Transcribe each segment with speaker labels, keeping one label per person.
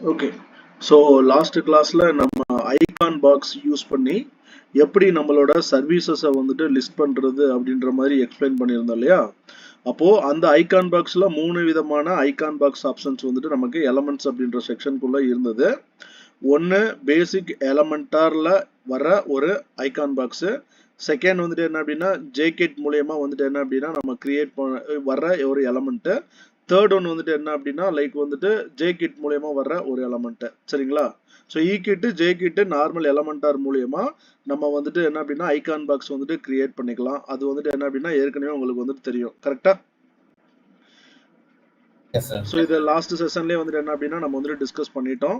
Speaker 1: Okay. So last கிளாஸ்ல நம்ம icon box use பண்ணி எப்படி நம்மளோட சர்வீசஸை வந்துட்டு லிஸ்ட் பண்றது அப்படின்ற மாதிரி எக்ஸ்பிளைன் பண்ணியிருந்தோம் இல்லையா? அப்போ அந்த ஐகான் பாக்ஸ்ல 3 விதமான ஐகான் பாக்ஸ் ஆப்ஷன்ஸ் வந்துட்டு நமக்கு எலமெண்ட்ஸ் அப்படின்ற செக்ஷனுக்குள்ள இருந்தது. ஒன்று பேசிக் எலமெண்டார்ல வர ஒரு ஐகான் பாக்ஸ். செகண்ட் வந்துட்டு என்ன அப்படின்னா ஜேகேட் மூலயமா வந்துட்டு என்ன அப்படின்னா நம்ம கிரியேட் வர்ற ஒரு எலமெண்ட். தேர்ட் ஒன் வந்துட்டு என்ன அப்படின்னா லைக் வந்துட்டு ஜே கிட் மூலயமா வர்ற ஒரு எலமெண்ட். சரிங்களா? ஸோ இ கிட்டு ஜே கிட்டு நார்மல் எலமெண்டார் மூலயமா நம்ம வந்துட்டு என்ன அப்படின்னா ஐகான் பாக்ஸ் வந்துட்டு கிரியேட் பண்ணிக்கலாம். அது வந்துட்டு என்ன அப்படின்னா ஏற்கனவே உங்களுக்கு வந்துட்டு தெரியும். கரெக்டா? ஸோ இது லாஸ்ட் செஷன்லேயே வந்துட்டு என்ன அப்படின்னா நம்ம வந்துட்டு டிஸ்கஸ் பண்ணிட்டோம்.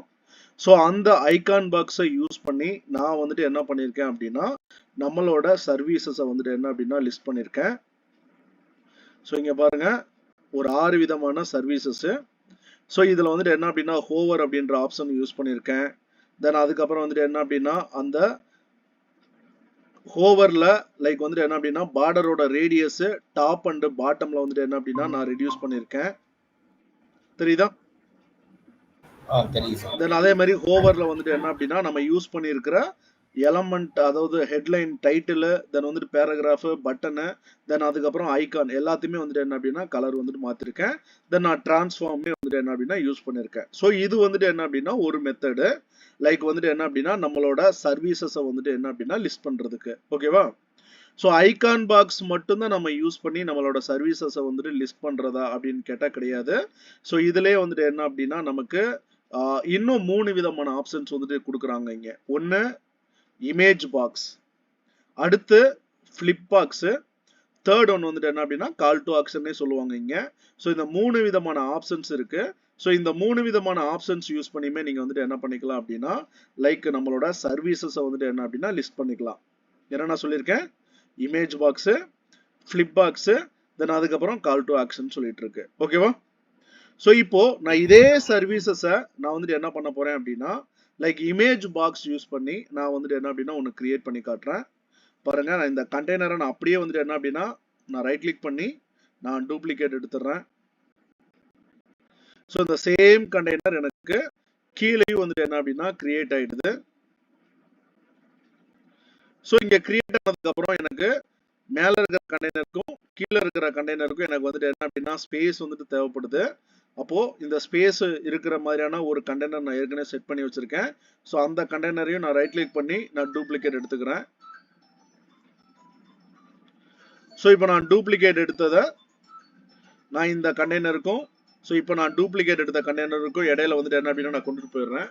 Speaker 1: ஸோ அந்த ஐகான் பாக்ஸை யூஸ் பண்ணி நான் வந்துட்டு என்ன பண்ணியிருக்கேன் அப்படின்னா நம்மளோட சர்வீசஸை வந்துட்டு என்ன அப்படின்னா லிஸ்ட் பண்ணியிருக்கேன். ஸோ இங்கே பாருங்க ஒரு 6 விதமான சர்வீசஸ். ஸோ இதில் வந்துட்டு என்ன அப்படின்னா ஹோவர் அப்படின்ற ஆப்ஷன் யூஸ் பண்ணியிருக்கேன். தென் அதுக்கப்புறம் வந்துட்டு என்ன அப்படின்னா அந்த ஹோவரில் லைக் வந்துட்டு என்ன அப்படின்னா பார்டரோட ரேடியஸ் டாப் அண்ட் பாட்டமில் வந்துட்டு என்ன அப்படின்னா நான் ரெடியூஸ் பண்ணியிருக்கேன். தெரியுதா? தென் அதே மாதிரி ஹோவரில் வந்துட்டு என்ன அப்படின்னா நம்ம யூஸ் பண்ணியிருக்கிற எலமெண்ட், அதாவது ஹெட்லைன், டைட்டில், தென் வந்துட்டு பேராகிராஃப், பட்டனு, தென் அதுக்கப்புறம் ஐகான் எல்லாத்தையுமே வந்துட்டு என்ன அப்படின்னா கலர் வந்துட்டு மாற்றிருக்கேன். தென் நான் டிரான்ஸ்ஃபார்மே வந்துட்டு என்ன அப்படின்னா யூஸ் பண்ணியிருக்கேன். ஸோ இது வந்துட்டு என்ன அப்படின்னா ஒரு மெத்தடு லைக் வந்துட்டு என்ன அப்படின்னா நம்மளோட சர்வீசஸை வந்துட்டு என்ன அப்படின்னா லிஸ்ட் பண்ணுறதுக்கு. ஓகேவா? ஸோ ஐகான் பாக்ஸ் மட்டும்தான் நம்ம யூஸ் பண்ணி நம்மளோட சர்வீசஸை வந்துட்டு லிஸ்ட் பண்ணுறதா அப்படின்னு கேட்டால் கிடையாது. ஸோ இதுலேயே வந்துட்டு என்ன அப்படின்னா நமக்கு இன்னும் 3 விதமான ஆப்ஷன்ஸ் வந்துட்டு கொடுக்குறாங்க இங்கே. ஒன்று இமேஜ் பாக்ஸ், அடுத்து ஃபிளிப் பாக்ஸ், தேர்ட் ஒன் வந்துட்டு என்ன அப்படின்னா கால் டு ஆக்ஷன்னே சொல்லுவாங்க இங்க. ஸோ இந்த 3 விதமான ஆப்ஷன்ஸ் இருக்கு. ஸோ இந்த 3 விதமான ஆப்ஷன்ஸ் யூஸ் பண்ணியுமே நீங்க வந்துட்டு என்ன பண்ணிக்கலாம் அப்படின்னா லைக் நம்மளோட சர்வீசஸை வந்துட்டு என்ன அப்படின்னா லிஸ்ட் பண்ணிக்கலாம். என்ன நான் சொல்லியிருக்கேன்? இமேஜ் பாக்ஸ், ஃபிளிப் பாக்ஸ், தென் அதுக்கப்புறம் கால் டு ஆக்ஷன் சொல்லிட்டு இருக்கு. ஓகேவா? ஸோ இப்போ நான் இதே சர்வீசஸை நான் வந்துட்டு என்ன பண்ண போறேன் அப்படின்னா லைக் இமேஜ் பாக்ஸ் யூஸ் பண்ணி நான் வந்துட்டு என்ன அப்படின்னா ஒன்று கிரியேட் பண்ணி காட்டுறேன். பாருங்க, நான் இந்த கண்டெய்னரை நான் அப்படியே வந்துட்டு என்ன அப்படின்னா நான் ரைட் கிளிக் பண்ணி நான் டூப்ளிகேட் எடுத்துடுறேன். ஸோ இந்த சேம் கண்டெய்னர் எனக்கு கீழேயும் வந்துட்டு என்ன அப்படின்னா கிரியேட் ஆயிடுது. ஸோ இங்க கிரியேட் ஆனதுக்கு அப்புறம் எனக்கு மேல இருக்கிற கண்டெய்னருக்கும் கீழே இருக்கிற கண்டெய்னருக்கும் எனக்கு வந்துட்டு என்ன அப்படின்னா ஸ்பேஸ் வந்துட்டு தேவைப்படுது. அப்போ இந்த ஸ்பேஸ் இருக்கிற மாதிரியான ஒரு கண்டெய்னர் நான் ஏற்கனவே செட் பண்ணி வச்சிருக்கேன். ஸோ அந்த கண்டெய்னரையும் நான் ரைட் கிளிக் பண்ணி நான் டூப்ளிகேட் எடுத்துக்கிறேன். ஸோ இப்போ நான் டூப்ளிகேட் எடுத்ததை நான் இந்த கண்டெய்னருக்கும் ஸோ இப்போ நான் டூப்ளிகேட் எடுத்த கண்டெய்னருக்கும் இடையில வந்துட்டு என்ன அப்படின்னா நான் கொண்டுட்டு போயிடுறேன்.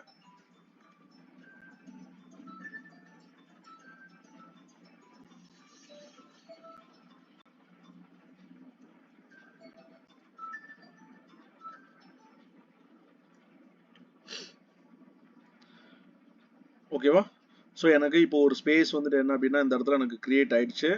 Speaker 1: ஓகேவா? ஸோ எனக்கு இப்போ ஒரு ஸ்பேஸ் வந்துட்டு என்ன அப்படின்னா இந்த இடத்துல எனக்கு கிரியேட் ஆயிடுச்சு.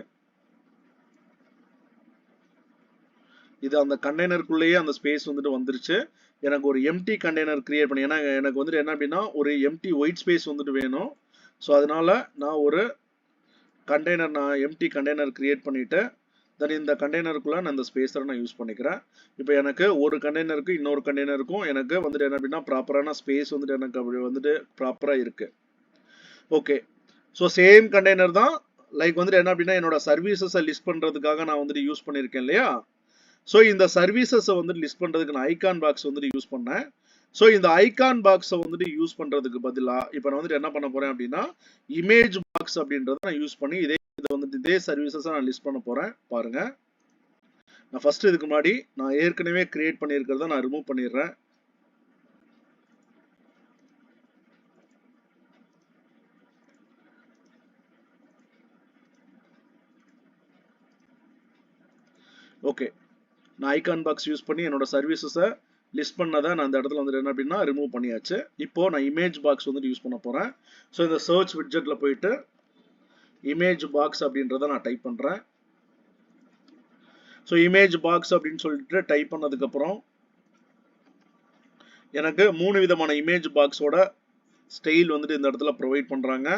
Speaker 1: இது அந்த கண்டெய்னருக்குள்ளேயே அந்த ஸ்பேஸ் வந்துட்டு வந்துருச்சு. எனக்கு ஒரு எம்டி கண்டெய்னர் கிரியேட் பண்ணி, ஏன்னா எனக்கு வந்துட்டு என்ன அப்படின்னா ஒரு எம்டி ஒயிட் ஸ்பேஸ் வந்துட்டு வேணும். ஸோ அதனால நான் ஒரு கண்டெய்னர், நான் எம்டி கண்டெய்னர் கிரியேட் பண்ணிட்டு தென் இந்த கண்டெய்னருக்குள்ள நான் இந்த ஸ்பேஸரை நான் யூஸ் பண்ணிக்கிறேன். இப்போ எனக்கு ஒரு கண்டெய்னருக்கு இன்னொரு கண்டெய்னருக்கும் எனக்கு வந்துட்டு என்ன அப்படின்னா ப்ராப்பரான ஸ்பேஸ் வந்துட்டு எனக்கு அப்படி வந்துட்டு ப்ராப்பராக இருக்கு. ஓகே. ஸோ சேம் கண்டெய்னர் தான் லைக் வந்துட்டு என்ன அப்படின்னா என்னோட சர்வீசஸை லிஸ்ட் பண்ணுறதுக்காக நான் வந்துட்டு யூஸ் பண்ணியிருக்கேன் இல்லையா? ஸோ இந்த சர்வீசஸை வந்துட்டு லிஸ்ட் பண்ணுறதுக்கு நான் ஐகான் பாக்ஸ் வந்துட்டு யூஸ் பண்ணேன். ஸோ இந்த ஐகான் பாக்ஸை வந்துட்டு யூஸ் பண்ணுறதுக்கு பதிலாக இப்போ நான் வந்துட்டு என்ன பண்ண போகிறேன் அப்படின்னா இமேஜ் பாக்ஸ் அப்படின்றத நான் யூஸ் பண்ணி இதே சர்வீசஸை நான் லிஸ்ட் பண்ண போகிறேன். பாருங்க, நான் ஃபர்ஸ்ட் இதுக்கு முன்னாடி நான் ஏற்கனவே கிரியேட் பண்ணியிருக்கிறத நான் ரிமூவ் பண்ணிடுறேன். ஓகே, நான் ஐகான் பாக்ஸ் யூஸ் பண்ணி என்னோட சர்வீசஸை லிஸ்ட் பண்ணதை நான் அந்த இடத்துல வந்துட்டு என்ன அப்படின்னா ரிமூவ் பண்ணியாச்சு. இப்போ நான் இமேஜ் பாக்ஸ் வந்துட்டு யூஸ் பண்ண போகிறேன். ஸோ இந்த சர்ச் விட்ஜெட்டில் போயிட்டு இமேஜ் பாக்ஸ் அப்படின்றத நான் டைப் பண்ணுறேன். ஸோ இமேஜ் பாக்ஸ் அப்படின்னு சொல்லிட்டு டைப் பண்ணதுக்கப்புறம் எனக்கு 3 விதமான இமேஜ் பாக்ஸோட ஸ்டைல் வந்துட்டு இந்த இடத்துல ப்ரொவைட் பண்ணுறாங்க.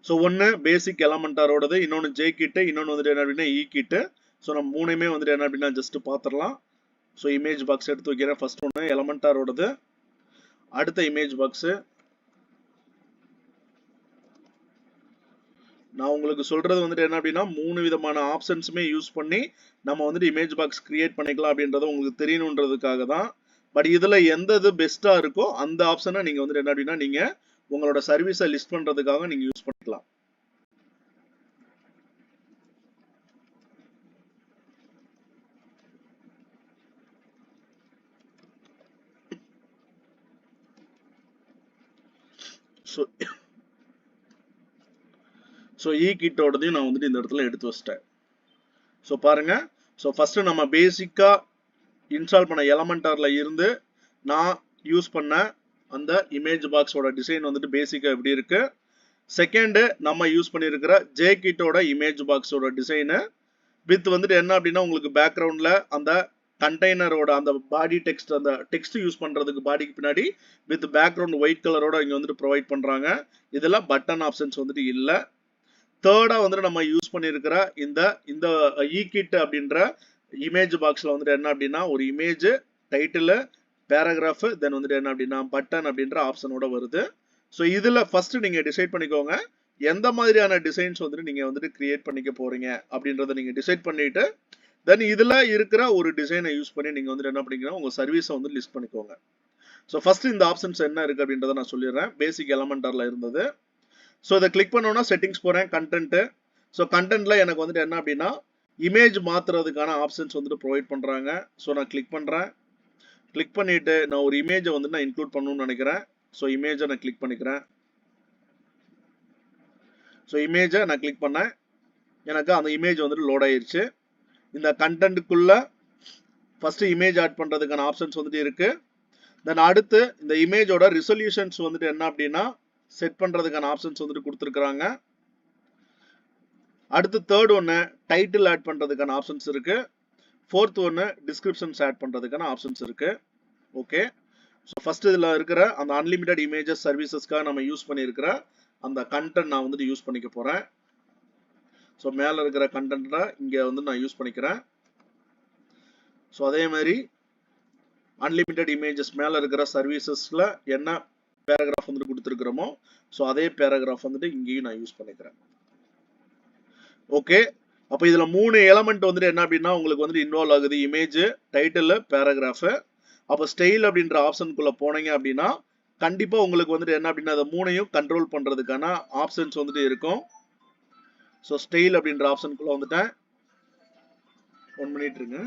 Speaker 1: ஸோ ஒன்று பேசிக் எலமெண்டாரோடது, இன்னொன்று ஜே கிட்டு, இன்னொன்று வந்துட்டு என்ன அப்படின்னா இ கிட்டு. ஸோ நம்ம 3மே வந்துட்டு என்ன அப்படின்னா ஜஸ்ட் பார்த்துடலாம். ஸோ இமேஜ் பாக்ஸ் எடுத்து வைக்கிறேன். ஃபர்ஸ்ட் ஒன்று எலமெண்டாரோடது, அடுத்த இமேஜ் பாக்ஸ் நான் உங்களுக்கு சொல்றது வந்துட்டு என்ன அப்படின்னா 3 விதமான ஆப்ஷன்ஸுமே யூஸ் பண்ணி நம்ம வந்துட்டு இமேஜ் பாக்ஸ் கிரியேட் பண்ணிக்கலாம் அப்படின்றது உங்களுக்கு தெரியணுன்றதுக்காக தான். பட் இதுல எந்த இது பெஸ்டா இருக்கோ அந்த ஆப்ஷனை நீங்க வந்துட்டு என்ன அப்படின்னா நீங்க உங்களோட சர்வீஸை லிஸ்ட் பண்றதுக்காக நீங்க யூஸ் பண்ணிக்கலாம். ஸோ இ கிட்டோடதையும் நான் வந்துட்டு இந்த இடத்துல எடுத்து வச்சிட்டேன். ஸோ பாருங்க, ஸோ ஃபர்ஸ்ட் நம்ம பேசிக்கா இன்ஸ்டால் பண்ண எலமெண்டார்ல இருந்து நான் யூஸ் பண்ண அந்த இமேஜ் பாக்ஸோட டிசைன் வந்துட்டு பேசிக்கா எப்படி இருக்கு. செகண்ட் நம்ம யூஸ் பண்ணியிருக்கிற ஜே கிட்டோட இமேஜ் பாக்ஸோட டிசைனு வித் வந்துட்டு என்ன அப்படின்னா உங்களுக்கு பேக்ரவுண்ட்ல அந்த கண்டெய்னரோட அந்த பாடி டெக்ஸ்ட், அந்த டெக்ஸ்ட் யூஸ் பண்றதுக்கு பாடிக்கு பின்னாடி வித் பேக்ரவுண்ட் ஒயிட் கலரோட இங்க வந்துட்டு ப்ரொவைட் பண்றாங்க. இதெல்லாம் பட்டன் ஆப்ஷன்ஸ் வந்துட்டு இல்லை. தேர்டா வந்துட்டு நம்ம யூஸ் பண்ணியிருக்கிற இந்த இந்த இகிட் அப்படின்ற இமேஜ் பாக்ஸ்ல வந்துட்டு என்ன அப்படின்னா ஒரு இமேஜ், டைட்டில், பேராகிராஃப், தென் வந்துட்டு என்ன அப்படின்னா பட்டன் அப்படின்ற ஆப்ஷனோட வருது. ஸோ இதுல ஃபர்ஸ்ட் நீங்க டிசைட் பண்ணிக்கோங்க எந்த மாதிரியான டிசைன்ஸ் வந்துட்டு நீங்க வந்துட்டு கிரியேட் பண்ணிக்க போறீங்க அப்படின்றத நீங்க டிசைட் பண்ணிட்டு தென் இதுல இருக்கிற ஒரு டிசைனை யூஸ் பண்ணி நீங்க வந்துட்டு என்ன பண்ணிக்கிறோம் உங்க சர்வீஸை வந்து லிஸ்ட் பண்ணிக்கோங்க. ஸோ ஃபர்ஸ்ட் இந்த ஆப்ஷன்ஸ் என்ன இருக்கு அப்படின்றத நான் சொல்லிடுறேன். பேசிக் எலமெண்டார்ல இருந்தது. ஸோ இதை கிளிக் பண்ணோன்னா செட்டிங்ஸ் போறேன், கண்டென்ட். ஸோ கண்டென்ட்ல எனக்கு வந்துட்டு என்ன அப்படின்னா இமேஜ் மாத்துறதுக்கான ஆப்ஷன்ஸ் வந்துட்டு ப்ரொவைட் பண்றாங்க. ஸோ நான் கிளிக் பண்றேன். கிளிக் பண்ணிட்டு நான் ஒரு இமேஜை வந்து நான் இன்க்ளூட் பண்ணணும்னு நினைக்கிறேன். ஸோ இமேஜை நான் கிளிக் பண்ணிக்கிறேன். ஸோ இமேஜை நான் கிளிக் பண்ணேன், எனக்கு அந்த இமேஜ் வந்துட்டு லோட் ஆயிருச்சு. இந்த கண்டென்ட்டுக்குள்ள ஃபர்ஸ்ட் இமேஜ் ஆட் பண்றதுக்கான ஆப்ஷன்ஸ் வந்துட்டு இருக்கு. தென் அடுத்து இந்த இமேஜோட ரிசல்யூஷன்ஸ் வந்துட்டு என்ன அப்படின்னா செட் பண்றதுக்கான ஆப்ஷன்ஸ் வந்துட்டு கொடுத்துருக்காங்க. அடுத்து தேர்ட் ஒன்று டைட்டில் ஆட் பண்றதுக்கான ஆப்ஷன்ஸ் இருக்கு. ஃபோர்த் ஒன்று டிஸ்கிரிப்ஷன்ஸ் ஆட் பண்றதுக்கான ஆப்ஷன்ஸ் இருக்கு. ஓகே, ஸோ ஃபர்ஸ்ட் இதில் இருக்கிற அந்த அன்லிமிட்டட் இமேஜஸ் சர்வீசஸ்க்காக நம்ம யூஸ் பண்ணியிருக்கிற அந்த கண்டென்ட் நான் வந்துட்டு யூஸ் பண்ணிக்க போறேன். ஸோ மேலே இருக்கிற கண்டென்ட்டை இங்கே வந்து நான் யூஸ் பண்ணிக்கிறேன். ஸோ அதே மாதிரி அன்லிமிட்டட் இமேஜஸ் மேலே இருக்கிற சர்வீசஸ்ல என்ன பேராகிராஃப் வந்துட்டு கொடுத்துருக்கிறோமோ ஸோ அதே பேராகிராஃப் வந்துட்டு இங்கேயும் நான் யூஸ் பண்ணிக்கிறேன். ஓகே, அப்போ இதுல 3 எலமெண்ட் வந்துட்டு என்ன அப்படின்னா உங்களுக்கு வந்துட்டு இன்வால்வ் ஆகுது. Image, title, paragraph. அப்போ ஸ்டைல் அப்படின்ற ஆப்ஷனுக்குள்ள போனீங்க அப்படின்னா கண்டிப்பா உங்களுக்கு வந்துட்டு என்ன அப்படின்னா அதை 3ஐயும் கண்ட்ரோல் பண்றதுக்கான ஆப்ஷன்ஸ் வந்துட்டு இருக்கும். ஸோ ஸ்டைல் அப்படின்ற ஆப்ஷனுக்குள்ள வந்துட்டேன். 1 மினிட் இருங்க.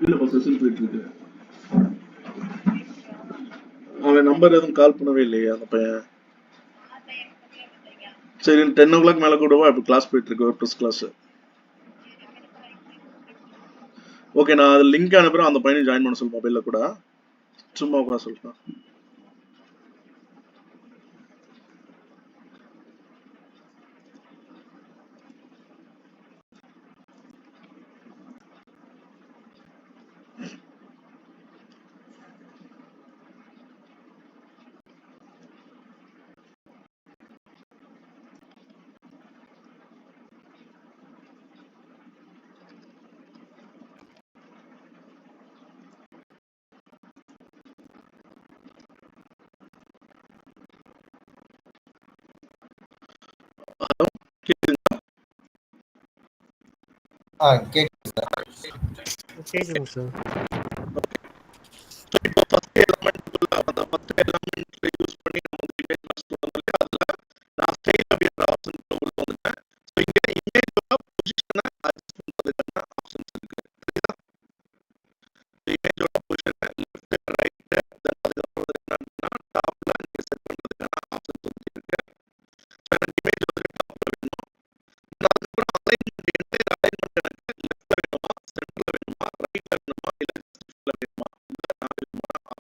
Speaker 1: இல்லப்பா செஷன் போயிட்டு இருக்கு. அவன் நம்பர் எதுவும் கால் பண்ணவே இல்லையே அந்த பையன். சரி 10 o'clock மேல கூடவா இப்போ கிளாஸ் போயிட்டு இருக்கு, ப்ளஸ் கிளாஸ். ஓகே, நான் அது லிங்க் அனுப்புறேன், அந்த பையனை ஜாயின் பண்ண சொல்லு மொபைல்ல கூட. சும்மா உட்கார சொல்றேன்.
Speaker 2: கேக்குது சார்.
Speaker 3: கேக்குதுங்க சார்.
Speaker 1: இப்போ ஃபர்ஸ்ட் எலிமெண்ட்க்குள்ள அந்த ஃபர்ஸ்ட் எலிமெண்ட் யூஸ் பண்ணி நம்ம வந்து இமேஜ் மாஸ்க் பண்ணோம்ல, அதுல நான் ஸ்டைல் அப்படின்ற ஆப்ஷன் உள்ள வந்துட்டேன். ஸோ இங்க இமேஜோட பொசிஷனை அட்ஜஸ்ட் பண்றதுக்கான ஆப்ஷன்ஸ் இருக்கு. சரிதா? இமேஜோட பொசிஷனை லெஃப்ட், ரைட், தென் அதுக்கப்புறம் என்னன்னா டாப்ல நீங்க செட் பண்றதுக்கான ஆப்ஷன்ஸ் வந்து இருக்கு. ஸோ எனக்கு இமேஜ் வந்து டாப்ல வேணும். அதுக்கப்புறம் அலைன்மெண்ட், என்டையர் அலைன்மெண்ட் எனக்கு லெஃப்ட்ல வேணுமா, சென்டர்ல வேணுமா, ரைட்ல வேணுமா, இல்ல லெஃப்ட்ல வேணுமா, இந்த 4 விதமான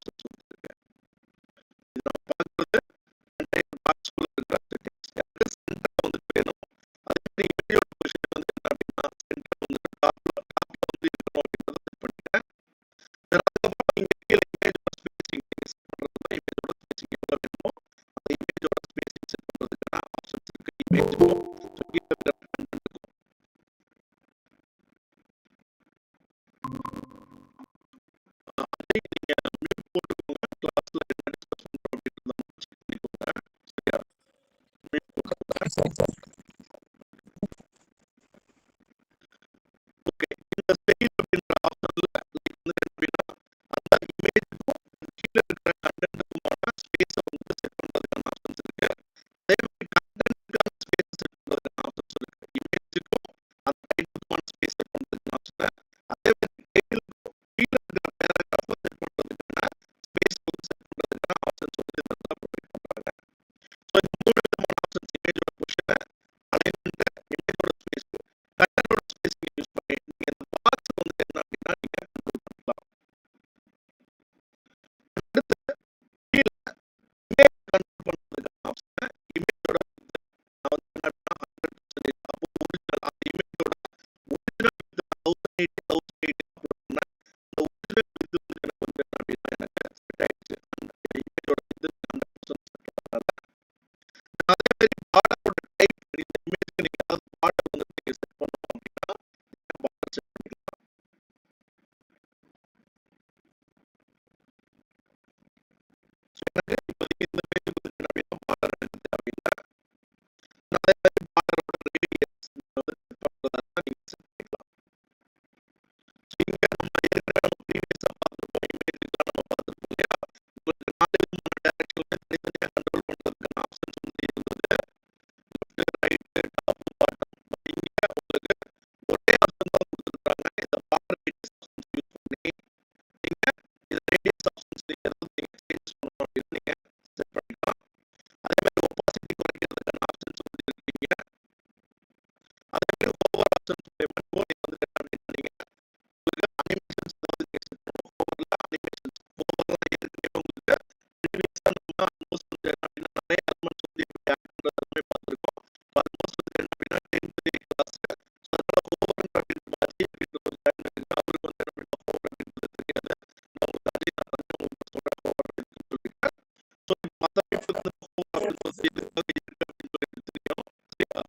Speaker 1: இதுக்காக இருக்கு அப்படின்னு சொல்லிட்டு தெரியும். சரியா?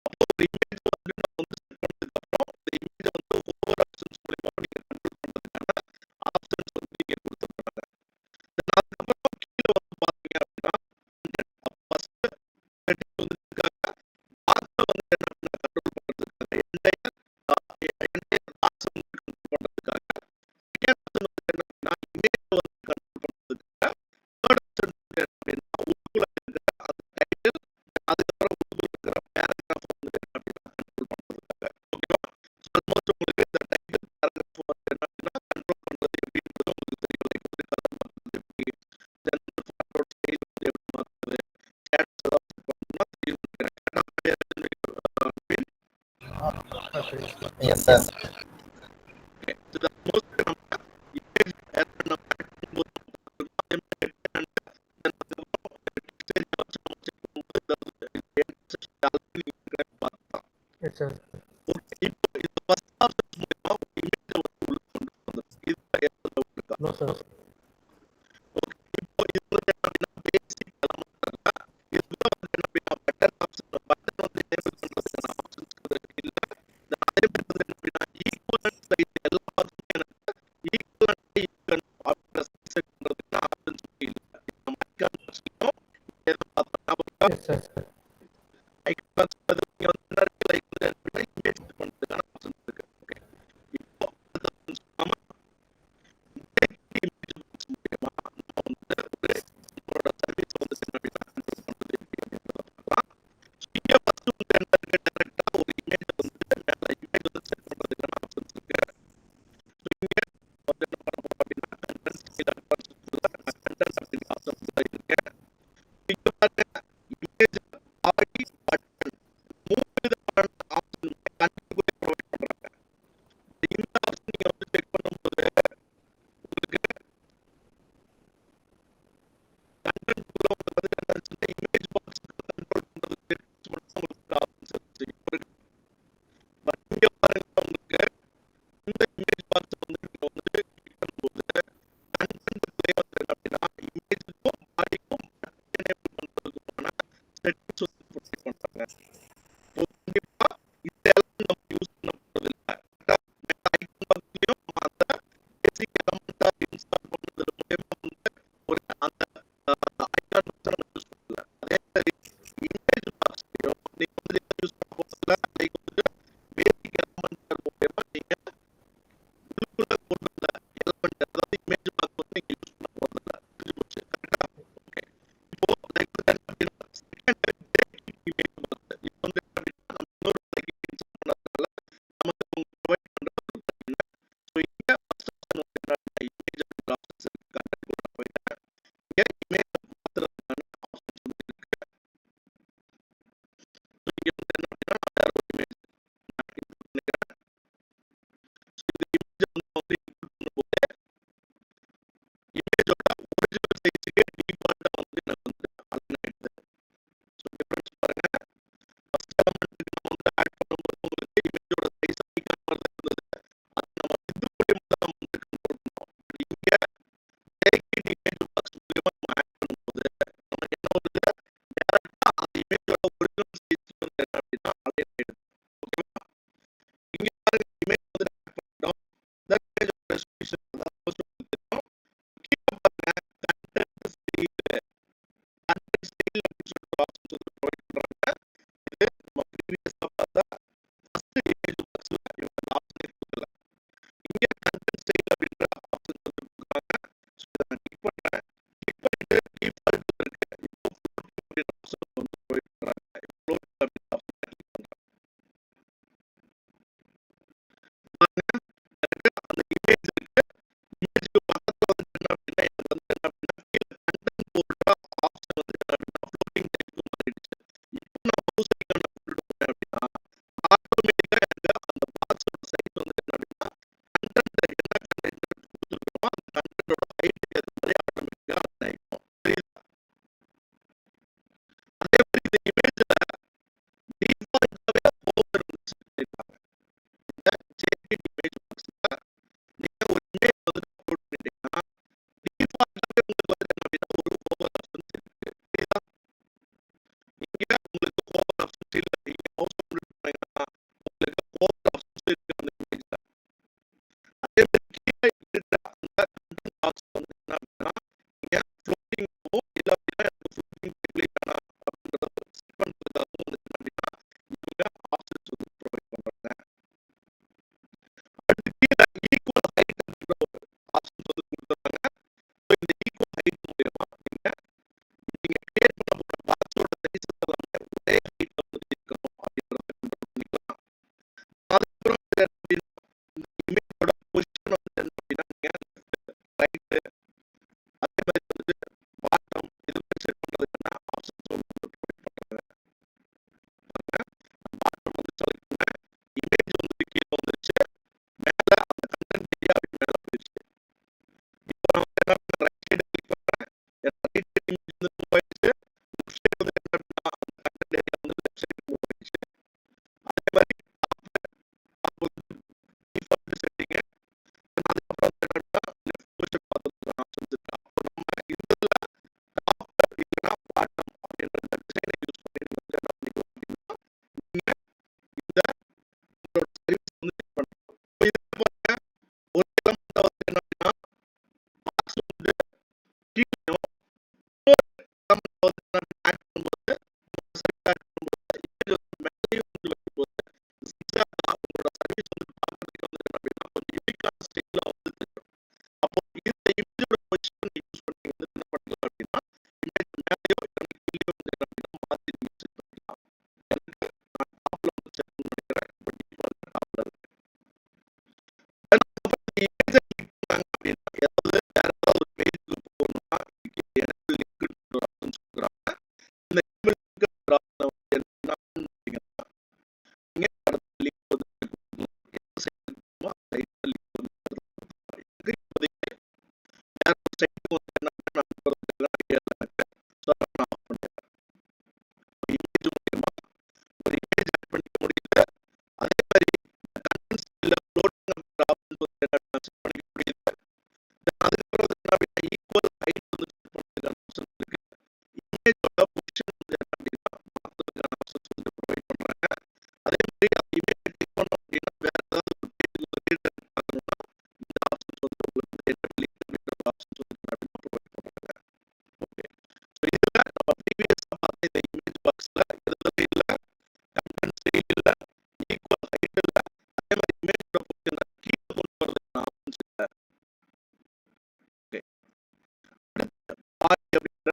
Speaker 1: அப்போ ஒரு இமேஜ் வந்து நம்ம வந்து செட் பண்ணதுக்கு அப்புறம் இந்த இமேஜை வந்து ஓவர் ஆப்ஷன்ஸ் மூலமா நீங்க கண்ட்ரோல் பண்றதுக்கான ஆப்ஷன்ஸ் வந்து நீங்க கொடுத்துருக்காங்க. அதுக்கப்புறம் கீழே வந்து பாத்தீங்க அப்படின்னா ஃபர்ஸ்ட் வந்து இருக்காங்க. பாத்ல வந்து என்ன கண்ட்ரோல் பண்றதுக்காக என்டையர் பாத்ஸ் வந்து கண்ட்ரோல் பண்றதுக்காக செகண்ட் ஆப்ஷன் வந்து என்ன அப்படின்னா இமேஜ் வந்து கண்ட்ரோல் பண்றதுக்காக தேர்ட் ஆப்ஷன் வந்து என்ன அப்படின்னா உள்ளுக்குள்ள இருக்கிற அந்த டைட்டில் அதுக்கப்புறம் உள்ளுக்குள்ள இருக்கிற பேராகிராஃப் வந்து என்ன அப்படின்னா கண்ட்ரோல் பண்றதுக்காக. ஓகேவா? ஸோ ஆல்மோஸ்ட் உங்களுக்கு இந்த டைட்டில் பேராகிராஃப் வந்து என்ன அப்படின்னா கண்ட்ரோல் பண்றது எப்படின்றது உங்களுக்கு தெரியும். லைக் வந்து கலர் மாத்துறது எப்படி, தென் ஃபோட்டோட ஸ்டைல் வந்து எப்படி மாத்துறது, ஸ்டேட்டஸ் ஏதாவது செட் பண்ணணும்னா தெரியும் நினைக்கிறேன்.
Speaker 2: Yes sir.
Speaker 1: Okay, so that most நம்ம இமேஜ் ஆட் பண்ண பண்ணும்போது
Speaker 3: Yes, sir.
Speaker 1: ஓகே, இப்போ இந்த ஃபர்ஸ்ட் ஆப்ஷன்ஸ் மூலமா ஒரு இமேஜை வந்து உள்ள கொண்டு வந்துடும். இதுல எந்த டவுட் இருக்கா?
Speaker 3: No, sir.
Speaker 1: ஓகே, இப்போ இது வந்து என்ன அப்படின்னா பேசிக் எலமெண்ட் அல்ல. இதுல வந்து என்ன அப்படின்னா பட்டன் ஆப்ஷன் பட்டன் வந்து எனேபிள் பண்றதுக்கான ஆப்ஷன்ஸ் இல்ல. அதே மாதிரி வந்து என்ன அப்படின்னா ஈக்குவலன்ட் சைஸ் எல்லாத்துக்குமே எனக்கு ஈக்குவலன்ட் ஈக்குவலன்ட் அப்படின்ற செட் பண்றதுக்கான ஆப்ஷன்ஸ் இல்ல. நம்ம ஐகான் ஆப்ஷனும் எதை பார்த்தா ஞாபகம்
Speaker 3: Yes, sir.
Speaker 1: ஐகான் ஆப்ஷன் நீங்க வந்து என்ன இருக்கு லைக் வந்து என்ன அப்படின்னா இமேஜ் செட் பண்றதுக்கான ஆப்ஷன்ஸ் இருக்கு. ஓகே, இப்போ அடுத்த ஆப்ஷன்ஸ் நம்ம இமேஜ் பாக்ஸ் மூலமா நம்ம வந்து ஒரு நம்மளோட சர்வீஸ் வந்து என்ன அப்படின்னா கண்ட்ரோல் பண்றது எப்படி அப்படின்றத பார்க்கலாம். ஸோ இங்க ஃபர்ஸ்ட் வந்து என்ன இருக்கு டைரக்டா ஒரு இமேஜ் வந்து மேல இமேஜ் வந்து செட் பண்றதுக்கான ஆப்ஷன்ஸ் இருக்கு. ஸோ இங்க வந்து என்ன பண்ண போறோம் அப்படின்னா கண்டென்ட் ஸ்டைல் அட்வான்ஸ்ல நான் கண்டென்ட் அப்படிங்கிற ஆப்ஷன் தான் இருக்கேன். இங்க பாருங்க இமேஜ் பாடி பட்டன் 3 விதமான ஆப்ஷன் கண்டிப்பா ப்ரொவைட் பண்றாங்க. இந்த ஆப்ஷன் நீங்க வந்து செக் பண்ணும்போது உங்களுக்கு கண்டென்ட் உள்ள வந்து என்ன இமேஜ் பாக்ஸ் கண்ட்ரோல் பண்றதுக்கு மட்டும் உங்களுக்கு ஆப்ஷன்ஸ் இருக்கு. பட் இங்க பாருங்க உங்களுக்கு இந்த இமேஜ் பாக்ஸ் வந்து நீங்க வந்து கிளிக் பண்ணும்போது கண்டென்ட்ல வந்து என்ன அப்படின்னா இமேஜுக்கும் பாடிக்கும் எனேபிள் பண்றதுக்கான செட்டிங்ஸ் வந்து ப்ரொவைட் பண்றாங்க. ஸோ கண்டிப்பா இந்த எலமெண்ட் நம்ம யூஸ் பண்ண போறது இல்லை. ஐகான் பாக்ஸ்லயும் நம்ம அந்த பேசிக் எலமெண்டா இன்ஸ்டால் பண்ணது மூலமா வந்து ஒரு அந்த ஐகான் பாக்ஸ் நம்ம யூஸ் பண்ணல. அதே மாதிரி இமேஜ் பாக்ஸ்லயும் நீங்க வந்து எதை யூஸ் பண்ண போறதுல லைக் வந்து பேசிக் எலமெண்ட் மூலமா நீங்க உள்ளுக்குள்ள கொண்டு வந்த எலமெண்ட் அதாவது இமேஜ் பாக்ஸ் வந்து நீங்க யூஸ் பண்ண போறது இல்லை. புரிஞ்சு போச்சு கரெக்டா? ஓகே, இப்போ லைக் வந்து என்ன அப்படின்னா செகண்ட் இமேஜ் பாக்ஸ் இப்போ வந்து என்ன அப்படின்னா நம்ம இன்னொரு இன்ஸ்டால் பண்ணதுனால நமக்கு ப்ரொவைட் பண்றது பார்த்தீங்கன்னா ஸோ இங்க ஃபர்ஸ்ட் ஆப்ஷன் வந்து என்ன அப்படின்னா இமேஜ் அப்படிங்கிற ஆப்ஷன்ஸ் இருக்கு. கண்டென்ட் கூட போயிட்டேன். இங்க இமேஜ் மாத்துறதுக்கான ஆப்ஷன்ஸ் வந்து இருக்கு. ஸோ இங்க வந்து என்ன அப்படின்னா நான் வேற ஒரு இமேஜ் நான் இன்புட் பண்ணிக்கிறேன். ஸோ இந்த இமேஜை வந்து இன்புட் பண்ணும்போது இமேஜோட ஒரிஜினல் சைஸுக்கு டிஃபால்ட்டா வந்து எனக்கு வந்து அலைன் ஆயிடுது. ஸோ டிஃபரன்ஸ் பாருங்க. ஃபர்ஸ்ட் எலமெண்ட்டுக்கு நம்ம வந்து ஆட் பண்ணும்போது உங்களுக்கு இமேஜோட சைஸ் ஐகான் மாதிரி இருந்தது. அது நம்ம இது மூலியமா தான் நம்ம வந்து கண்ட்ரோல் பண்ணோம். இங்க டேக்கிங் இமேஜ் பாக்ஸ் மூலியமா நம்ம ஆட் பண்ணும்போது நமக்கு என்ன வருது டேரக்டா அந்த இமேஜோட ஒரிஜினல் சைஸ் வந்து என்ன அப்படின்னா அலைன் ஆயிடுது. ஓகேவா? இங்க பாருங்க இமேஜ் வந்து ஆட் பண்ணிட்டோம். இந்த இமேஜோட ரெசல்யூஷன் அதாவது கீழே பாருங்க கண்டென்ட் ஸ்டைல்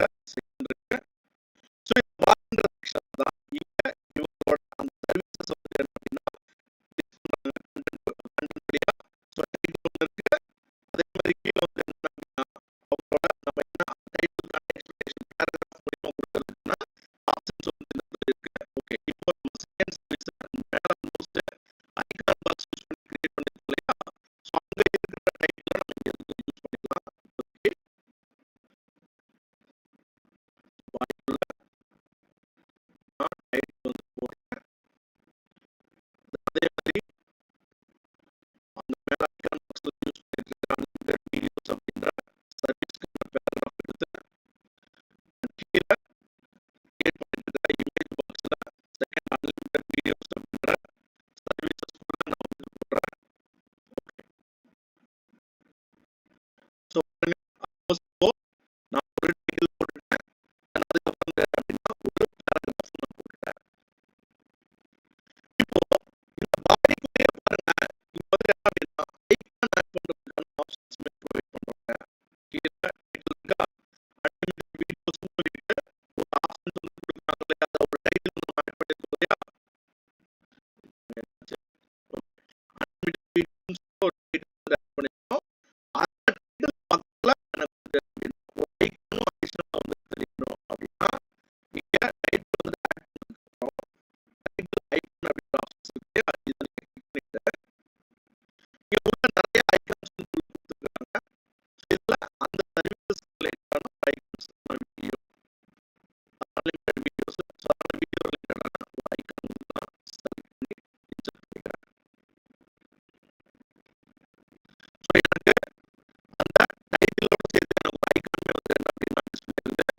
Speaker 1: செக்ஷன் இருக்கு. ஸோ இந்த பார்ன்ற செக்ஷன் தான் இங்க இவங்களோட அந்த சர்வீசஸ் வந்து என்ன அப்படின்னா கண்டென்ட் வழியா ஸோ டைட்டில் ஒன்று இருக்கு. அதே மாதிரி கீழே வந்து என்ன அப்படின்னா அவங்களோட நம்ம என்ன டைட்டிலுக்கான எக்ஸ்பிளேஷன் பேராகிராஃப் மூலியமா கொடுக்கறதுக்குன்னா ஆப்ஷன்ஸ் வந்து இந்த இடத்துல இருக்கு. ஓகே, இப்போ நம்ம செகண்ட் சர்வீஸ் மேல மோஸ்ட் ஐகான் பாக்ஸ் யூஸ் பண்ணி கிரியேட் பண்ணிருக்கோம் இல்லையா? ஸோ அங்க இருக்கிற டைட்டில் நம்ம இங்க யூஸ் பண்ணிக்கலாம். ஓகே, வாய்ப்புள்ள நான் டைட்டில் வந்து போடுறேன். அதே மாதிரி அந்த மேல ஐகான் பாக்ஸ்ல யூஸ் பண்ணிட்டு இருக்கிற அன்லிமிட்டட் வீடியோஸ் அப்படின்ற சர்வீஸ்க்கான பேராகிராஃப் எடுத்து கீழே கிரியேட் பண்ணிட்டு இருக்கிற இமேஜ் பாக்ஸ்ல செகண்ட் அன்லிமிட்டட் வீடியோஸ் அப்படின்ற சர்வீசஸ் கூட நான் வந்து போடுறேன். ஓகே, ஸோ நான் ஒரு டைட்டில் போட்டுட்டேன். அதுக்கப்புறம் அப்படின்னா ஒரு பேராகிராஃப் நான் போட்டுட்டேன். இப்போ இந்த பாடிக்குள்ளேயே பாருங்க, இங்க வந்து என்ன அப்படின்னா ஐகான் ஆட் பண்றதுக்கான ஆப்ஷன்ஸ் ப்ரொவைட் பண்றாங்க. கீழே டைட்டில் இருக்கா, அன்லிமிட்டட் வீடியோஸ் சொல்லிட்டு ஒரு ஆப்ஷன்ஸ் வந்து கொடுக்குறாங்க இல்லையா? அதை ஒரு டைட்டில் நம்ம ஆட் பண்ணிருக்கோம் இல்லையா? அன்லிமிட்டட் வீடியோஸ் ஒரு டைட்டில் வந்து ஆட் பண்ணிருக்கோம். அந்த டைட்டில் பக்கத்துல எனக்கு வந்து அப்படின்னா ஒரு ஐகானும் அடிஷனலா வந்து தெரியணும் அப்படின்னா இங்க டைட்டில் வந்து ஆட் பண்ணிருக்கோம். டைட்டில் ஐகான் அப்படின்ற ஆப்ஷன்ஸ் இருக்கு. இதை நீங்க கிளிக் பண்ணிட்டு இங்க உள்ள நிறைய ஐகான்ஸ் வந்து கொடுத்துருக்காங்க. இதுல அந்த சர்வீசஸ் ரிலேட்டடான icons video unlimited videos so அந்த வீடியோ ரிலேட்டடான ஒரு ஐகான் வந்து நான் செலக்ட் பண்ணி இன்சர்ட் பண்ணிக்கிறேன். ஸோ எனக்கு அந்த டைட்டிலோட சேர்த்து எனக்கு ஒரு ஐகானுமே வந்து என்ன அப்படின்னா டிஸ்பிளே இருக்குது.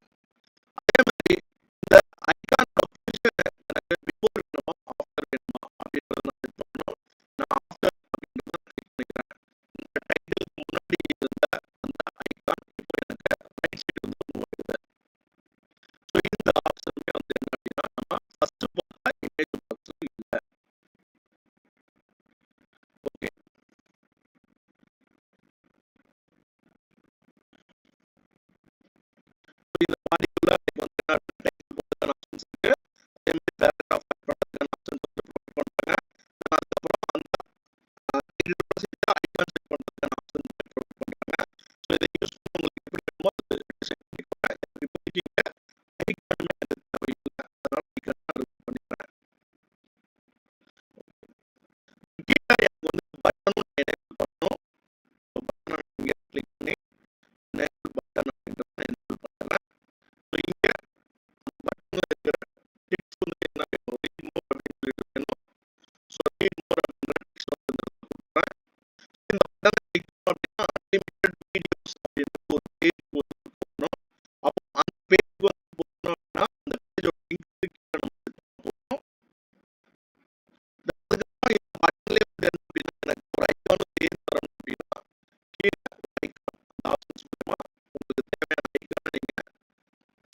Speaker 1: அதே மாதிரி இந்த ஐகானோட பொசிஷன் எனக்கு பிஃபோர் வேணுமா ஆஃப்டர் வேணுமா அப்படின்றத நான் செட் பண்ணணும். நான் ஆஃப்டர் அப்படின்றத கிளிக் பண்ணிக்கிறேன். இந்த டைட்டிலுக்கு முன்னாடி இருந்த அந்த ஐகான் இப்போ எனக்கு ரைட் சைடு வந்து மூவ் ஆகுது. ஸோ இந்த ஆப்ஷனுமே வந்து என்ன அப்படின்னா நம்ம ஃபர்ஸ்ட் பார்த்தா இமேஜ் பாக்ஸில் இல்லை. ஓகே, இந்த பாடிக்குள்ள வந்து என்ன டைட்டில் போடுறதுக்கான ஆப்ஷன்ஸ் இருக்கு. அதே மாதிரி பேராகிராஃப் ஆட் பண்ணுறதுக்கான ஆப்ஷன்ஸ் வந்து ப்ரொவைட் பண்ணுறாங்க. அதுக்கப்புறம் அந்த டைட்டிலோட சேர்த்து ஐகான் செட் பண்ணுறதுக்கான ஆப்ஷன்ஸ் ப்ரொவைட் பண்ணுறாங்க. ஸோ இதை யூஸ் பண்ணி உங்களுக்கு எப்படி வேணுமோ அதை செட் பண்ணிக்கோங்க. இப்போதைக்கு இங்கே ஐகானுமே எனக்கு தேவையில்லை, அதனால ஐகான் நான் ரிமூவ் பண்ணிக்கிறேன். கீழே எனக்கு வந்து பட்டனும் எனேபிள் பண்ணணும். பட்டனை இங்கே கிளிக் பண்ணி எனேபிள் பட்டன் அப்படின்றத எனேபிள் பண்ணுறேன். ஸோ இங்கே பட்டன்ல இருக்கிற டெக்ஸ்ட் வந்து என்ன வேணும், ரீட் மோர் அப்படின்னு சொல்லிட்டு வேணும். ஸோ ரீட் மோர் அப்படின்ற டெக்ஸ்ட் வந்து இந்த இடத்துல கொடுக்குறேன். இந்த பட்டனை கிளிக் பண்ணோம் அப்படின்னா அன்லிமிட்டட் வீடியோஸ் அப்படின்ற ஒரு பேஜ் வந்து போகணும். அப்போ அந்த பேஜ் வந்து போகணும் அப்படின்னா அந்த பேஜோட லிங்க் கீழே நம்ம செட் பண்ண போகணும். அதுக்கப்புறம் இந்த பட்டன்லேயே வந்து என்ன அப்படின்னா எனக்கு ஒரு ஐகானும் சேர்ந்து வரணும் அப்படின்னா கீழே ஒரு ஐகான் அந்த ஆப்ஷன்ஸ் மூலமா உங்களுக்கு தேவையான ஐகானை நீங்க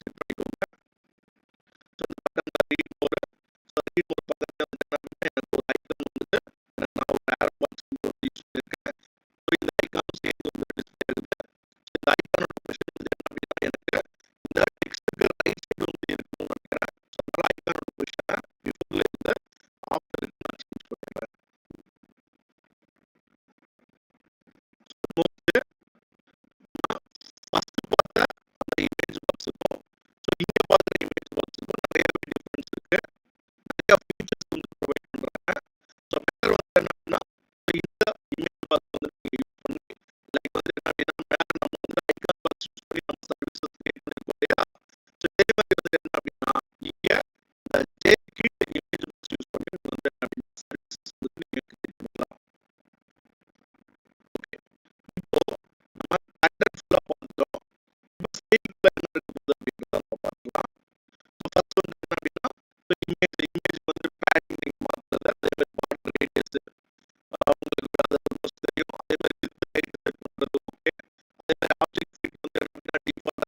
Speaker 1: செட் பண்ணிக்கோங்க. ஸோ இந்த பட்டன்ல read more, so read more பக்கத்துல வந்து என்ன அப்படின்னா எனக்கு ஒரு ஐகான் வந்துட்டு நான் ஒரு ஏரோ பாக்ஸ் வந்து யூஸ் பண்ணியிருக்கேன். ஸோ இந்த ஐகானும் சேர்ந்து வந்து டிஸ்பிளே இருக்குது. ஸோ இந்த ஐகானோட பொசிஷன் வந்து என்ன அப்படின்னா எனக்கு இந்த டெக்ஸ்ட்டுக்கு ரைட் சைடு வந்து இருக்கணும்னு நினைக்கிறேன். ஸோ அதனால ஐகானோட பொசிஷனை பிஃபோர்ல இருந்து ஆஃப்டருக்கு நான் சேஞ்ச் பண்ணிடுறேன். மோஸ்ட் ஃபர்ஸ்ட் பார்த்த அந்த இமேஜ் பாக்ஸுக்கும் ஸோ இங்கே பார்க்குற இமேஜ் பாக்ஸுக்கும் நிறையவே டிஃப்ரென்ஸ் இருக்கு. நிறைய ஃபீச்சர்ஸ் வந்து ப்ரொவைட் பண்ணுறாங்க. ஸோ பெட்டர் வந்து என்ன அப்படின்னா இந்த இமேஜ் பாக்ஸ் வந்து நீங்கள் யூஸ் பண்ணி லைக் வந்து என்ன அப்படின்னா மேலே நம்ம வந்து ஐகான் பாக்ஸ் யூஸ் பண்ணி நம்ம சர்வீசஸ் கிரியேட் பண்ணியிருக்கோம் இல்லையா? ஸோ இதே மாதிரி வந்து என்ன அப்படின்னா இங்கே இந்த கீழே இமேஜ் பாக்ஸ் யூஸ் பண்ணி வந்து என்ன அப்படின்னா சர்வீசஸ் வந்து நீங்கள் கிரியேட் பண்ணிக்கலாம். ஓகே, இப்போ நம்ம கண்டென்ட் ஃபுல்லாக பார்த்துட்டோம். இப்போ ஸ்டேஜ்ல என்ன இருக்க போகுது அப்படின்றத நம்ம பார்க்கலாம். ஸோ ஃபர்ஸ்ட் வந்து என்ன அப்படின்னா இமேஜ் வந்து பேடிங் நீங்கள் மாற்றுறது, அதே மாதிரி பார்டர் ரேடியஸ் உங்களுக்கு அது ஆல்மோஸ்ட் தெரியும். அதே மாதிரி வித் ஹைட் செட் பண்ணுறது ஓகே. அதே மாதிரி ஆப்ஜெக்ட் ஃபிட் வந்து என்ன அப்படின்னா டிஃபால்ட்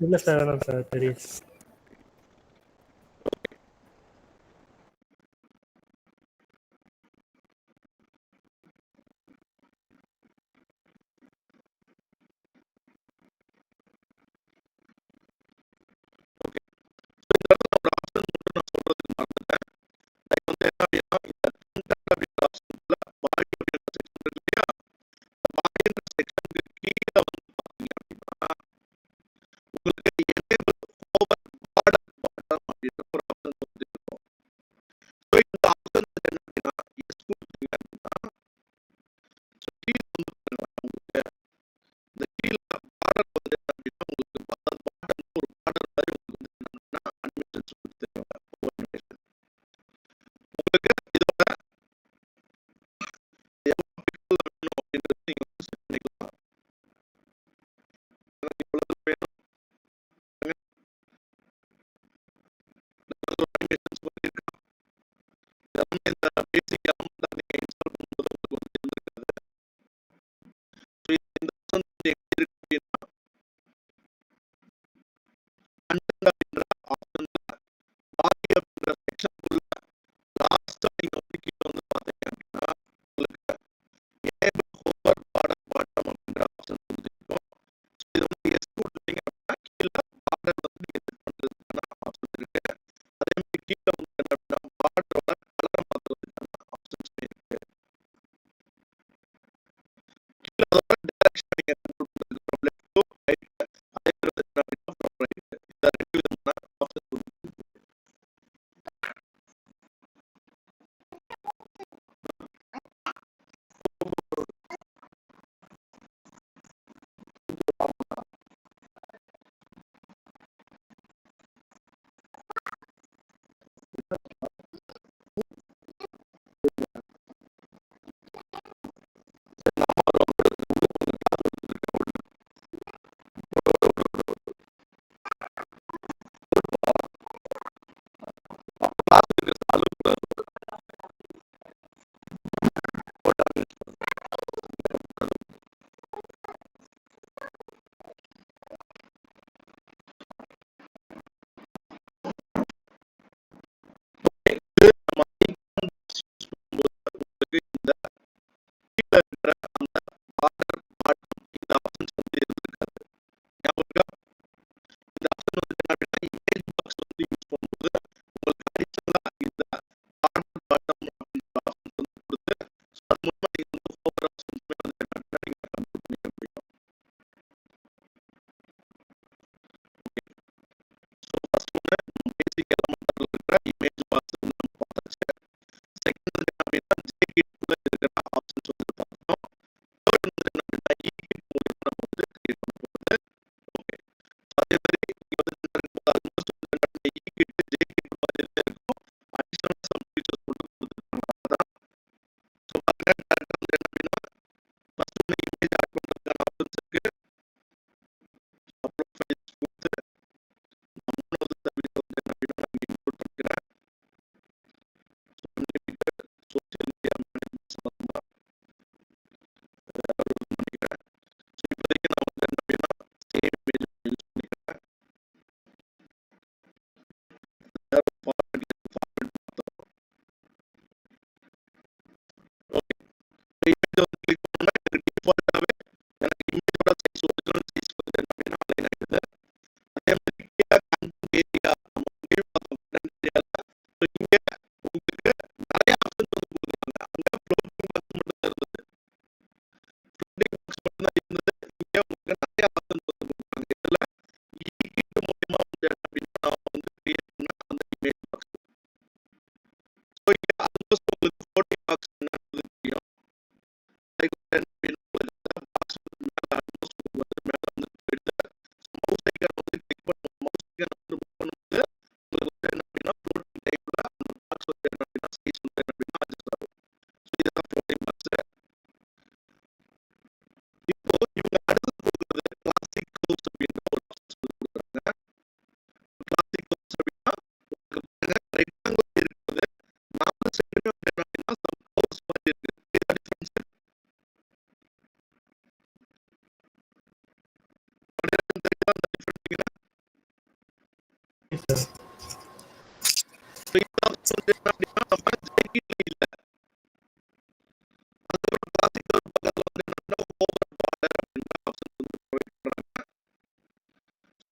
Speaker 3: இல்ல சார் வேணாம் சார் தெரியும்.
Speaker 2: sir.
Speaker 1: So இந்த option வந்து என்ன அப்படின்னா நம்ம ஜெர்கின்ல இல்ல. அதுக்கப்புறம் classic curve பக்கத்துல வந்து என்னன்னா hover border அப்படின்ற option வந்து provide பண்றாங்க.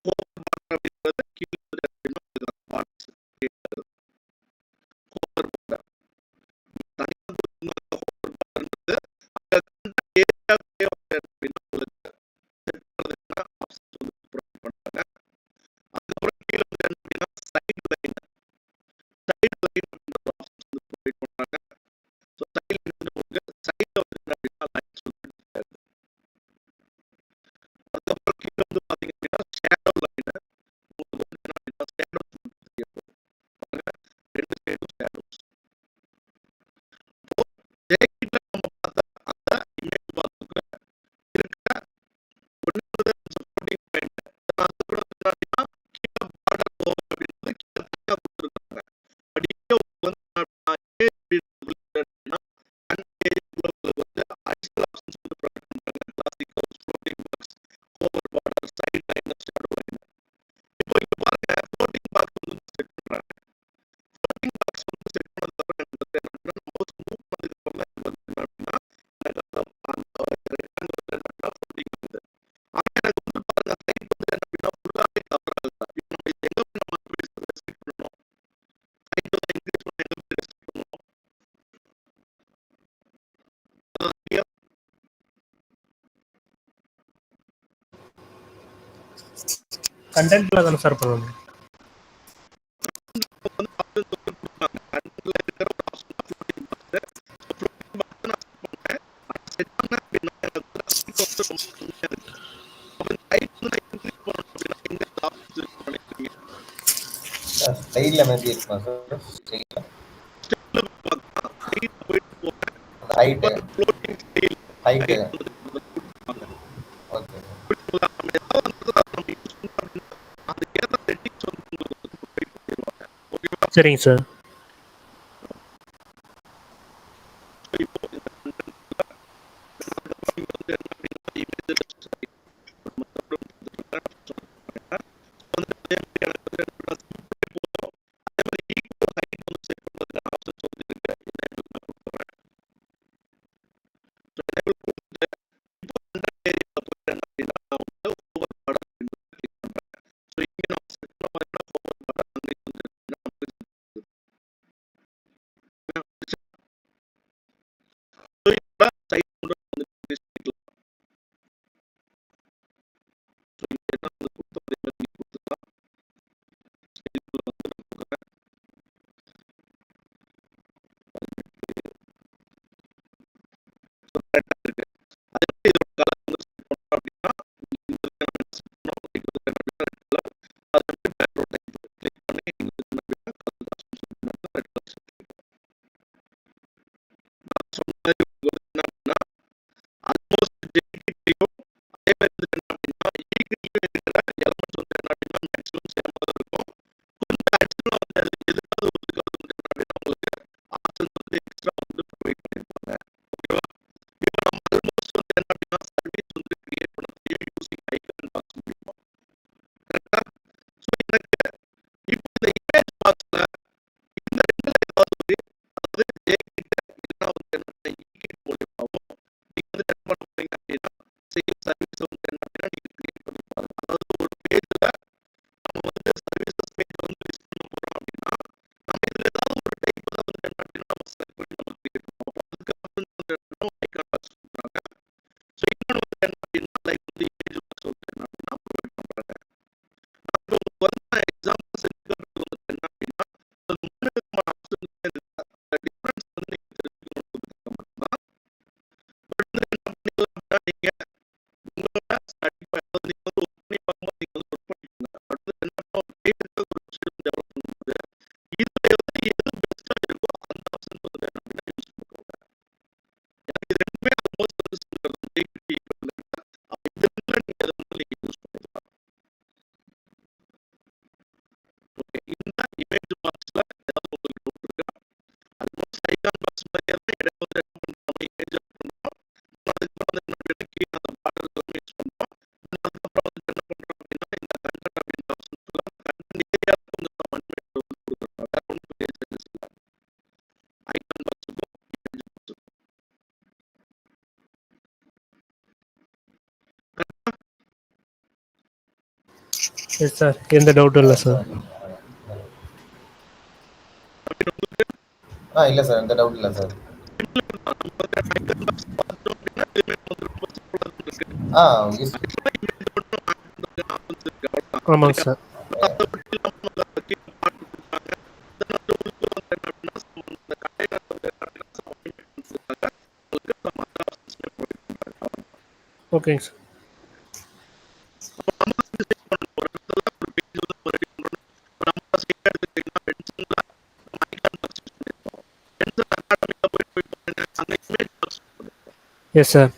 Speaker 1: hover border அப்படின்றது கீழே வந்து அப்படின்னா அதுக்கான parts hover border தனியா கொடுத்திருந்தாங்க hover borderன்றது அந்த content area அப்படின்னா உங்களுக்கு set பண்றதுக்கான options வந்து provide பண்றாங்க. அதுக்கப்புறம் கீழே வந்து என்ன அப்படின்னா side line அப்படின்ற options வந்து provide பண்றாங்க. ஸோ side line வந்து உங்களுக்கு side வந்து என்ன அப்படின்னா lines வந்து display ஆகுது. அதுக்கப்புறம் கீழே வந்து பாத்தீங்க அப்படின்னா shadow line உங்களுக்கு வந்து என்ன அப்படின்னா shadows வந்து தெரிய போகுது. பாருங்க 2 side shadows. இப்போ ஜெர்கின்ல நம்ம பார்த்த அந்த image பார்த்துக்க இருக்கிற ஒன்றாவது supporting point அதுக்கப்புறம் வந்து என்ன அப்படின்னா கீழே border over அப்படின்றது கீழே தனியா கொடுத்துருக்காங்க. பட் இங்கே வந்து என்ன அப்படின்னா அப்படின்னா அந்த ஏரியாக்குள்ள உங்களுக்கு வந்து additional options வந்து provide பண்றாங்க. classic curves, floating box, hover border, side line, shadow line. இப்போ இங்க பாருங்க floating box வந்து செட் பண்றாங்க. floating box வந்து செட் பண்ணதுக்கு அப்புறம் எனக்கு வந்து என்ன அப்படின்னா mouse move பண்ணதுக்கு அப்புறம் தான் எனக்கு வந்து என்ன அப்படின்னா எனக்கு அந்த rectangle வந்து என்ன அப்படின்னா floating ஆகுது. ஆனா எனக்கு வந்து பாருங்க side வந்து என்ன அப்படின்னா ஃபுல்லாவே கவர் ஆகுது. இப்போ நம்ம இது எங்க போய் நம்ம ரெஸ்ட்ரிக்ட் பண்ணணும்? side வந்து இன்க்ரீஸ் பண்ண எங்க போய் ரெஸ்ட்ரிக்ட் பண்ணணும்? clear?
Speaker 3: கண்டென்ட்ல தானே சார் பண்ணணும்.
Speaker 1: வந்து options வந்து கொடுத்தாங்க. கண்டென்ட்ல இருக்கிற ஒரு option தான் floating box. So floating box நான் செட் பண்ணேன். அதை செட் பண்ணேன் அப்படின்னா எனக்கு வந்து height வந்து ரொம்ப கம்மியா இருக்கு. அப்ப இந்த height வந்து நான் இன்க்ரீஸ் பண்ணணும் அப்படின்னா எங்க இந்த options யூஸ் பண்ணிருக்கீங்க?
Speaker 2: Sir, style ல maybe இருக்குமா sir? Style ல.
Speaker 1: ஸ்டெப்ல பார்க்கலாம். height போயிட்டு போங்க.
Speaker 2: அந்த height,
Speaker 1: பாருங்க floating style
Speaker 2: height.
Speaker 1: height வந்து கொடுத்துருப்பாங்க.
Speaker 2: Okay.
Speaker 1: புரியுதுங்களா? நம்ம ஏதாவது அந்த இடத்துல நம்ம யூஸ் பண்ணோம் அப்படின்னா அதுக்கேற்ற செட்டிங்ஸ் வந்து உங்களுக்கு வந்து ப்ரொவைட் பண்ணிடுவாங்க. ஓகேவா?
Speaker 3: சரிங்க சார்.
Speaker 1: ஸோ இப்போ இந்த கண்டென்ட்ல அதுக்கப்புறம் இங்க வந்து என்ன அப்படின்னா இமேஜ் சாரி நம்ம வந்து அதே மாதிரி எனக்கு வந்து என்ன சிம்பிளே போதும். அதே மாதிரி ஈக்குவல் ஹைட் வந்து செட் பண்ணுறதுக்கான ஆப்ஷன்ஸ் வந்து இருக்கு. enable நான் கொடுத்துறேன். ஸோ enable கொடுத்துட்டு இப்போ கண்டென்ட் ஏரியால போயிட்டு என்ன அப்படின்னா நான் வந்து ஓவர் பார்டர் அப்படின்றத கிளிக் பண்றேன். ஸோ இங்கே நம்ம செட் பண்ண மாதிரியான ஓவர் பார்டர் அங்கே வந்து
Speaker 3: எஸ் சார், எந்த டவுட்டும் இல்லை சார்.
Speaker 2: இல்ல சார், எந்த டவுட் இல்ல சார். யூஸ்
Speaker 3: ஆமாங்க சார். ஓகேங்க sir. Yes sir.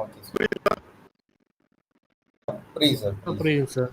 Speaker 2: Okay sir. புரியுது சார்.
Speaker 3: புரியுதுங்க சார்.